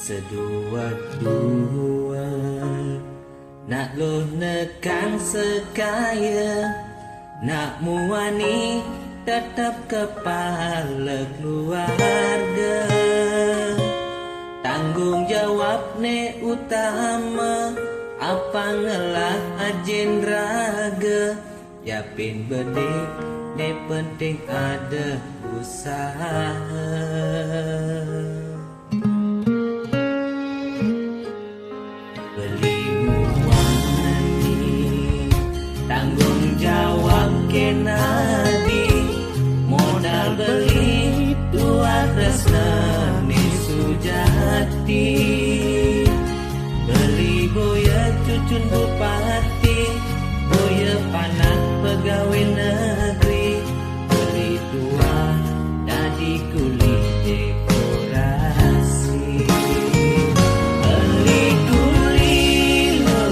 Sedua-dua nak lo nekang sekaya, nak muani tetap kepala keluarga. Tanggung jawab ne utama, apa ngelak ajen raga. Yapin bedik ne penting ada usaha. Beli muani tanggung jawab kenadi, modal beli dua resna ni sujati. Beli boya cucun bupati, boya panak pegawai negeri. Beli tua dadi kuli dekorasi. Beli kuli lo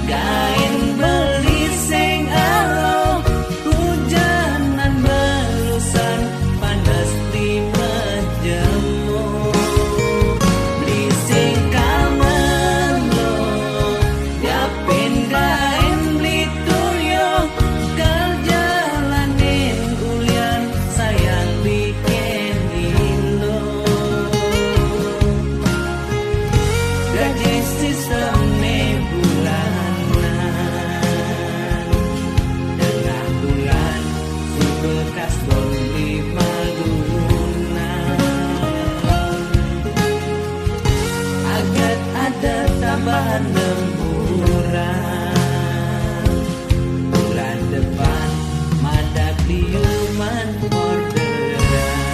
gain beli sing alo, hujanan belusan panas lima jemur. Beli sing kamen lo yapin gain beli tuyo, kerjalanin ulian sayang bikin ilo. Gaji sistem ne bulanan, tengah bulan sebekas bon 5 lunan. Agar ada tambahan lemburan, bulan depan madak liuman orderan.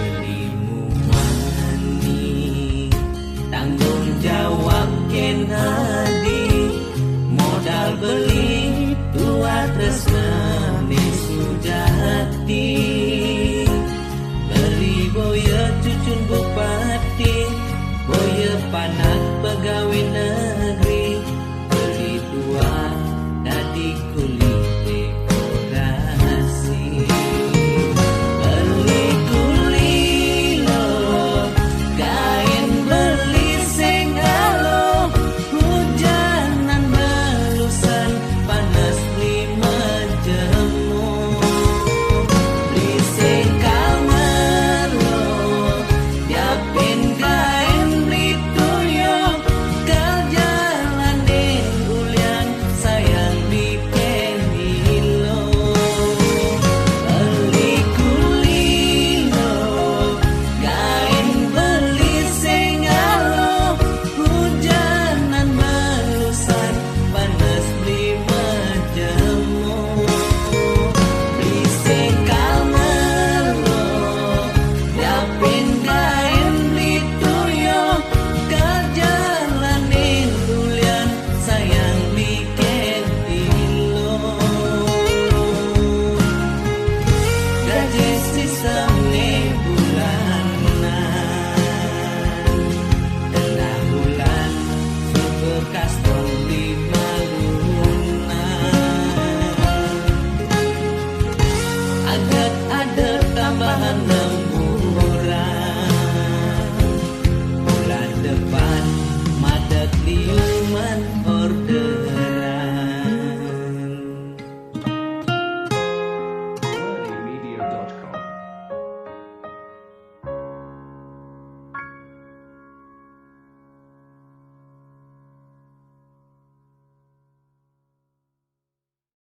Beli muani tanggung jawab kenadi, modal beli dua tresna ni sujati. Beli boya cucun bupati, boya panak pegawai